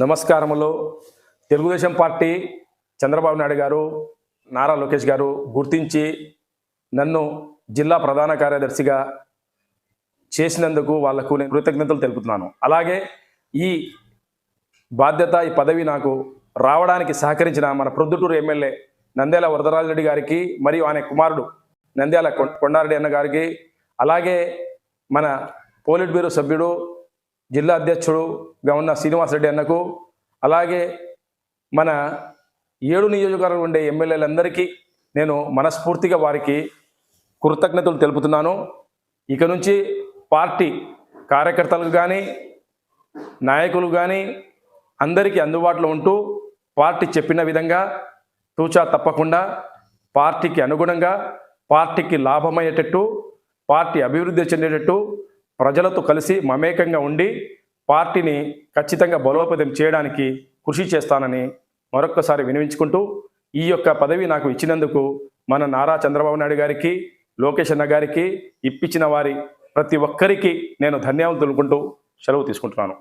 నమస్కారములు. తెలుగుదేశం పార్టీ చంద్రబాబు నాయుడు గారు, నారా లోకేష్ గారు గుర్తించి నన్ను జిల్లా ప్రధాన కార్యదర్శిగా చేసినందుకు వాళ్లకు నేను కృతజ్ఞతలు తెలుపుతున్నాను. అలాగే ఈ బాధ్యత, ఈ పదవి నాకు రావడానికి సహకరించిన మన ప్రొద్దుటూరు ఎమ్మెల్యే నంద్యాల వరదరాజరెడ్డి గారికి, మరియు ఆయన కుమారుడు నంద్యాల కొండారెడ్డి అన్న గారికి, అలాగే మన పోలిట్ బ్యూరో సభ్యుడు, జిల్లా అధ్యక్షుడుగా ఉన్న శ్రీనివాసరెడ్డి అన్నకు, అలాగే మన 7 నియోజకవర్గాలు ఉండే ఎమ్మెల్యేలందరికీ నేను మనస్ఫూర్తిగా వారికి కృతజ్ఞతలు తెలుపుతున్నాను. ఇక నుంచి పార్టీ కార్యకర్తలకు కానీ, నాయకులు కానీ అందరికీ అందుబాటులో ఉంటూ పార్టీ చెప్పిన విధంగా తూచా తప్పకుండా పార్టీకి అనుగుణంగా, పార్టీకి లాభమయ్యేటట్టు, పార్టీ అభివృద్ధి చెందేటట్టు ప్రజలతో కలిసి మమేకంగా ఉండి పార్టీని ఖచ్చితంగా బలోపేతం చేయడానికి కృషి చేస్తానని మరొక్కసారి వినిపించుకుంటూ, ఈ యొక్క పదవి నాకు ఇచ్చినందుకు మన నారా చంద్రబాబు నాయుడు గారికి, లోకేష్ అన్న గారికి, ఇప్పించిన వారి ప్రతి ఒక్కరికి నేను ధన్యవాదాలు తెలుపుకుంటూ సెలవు తీసుకుంటున్నాను.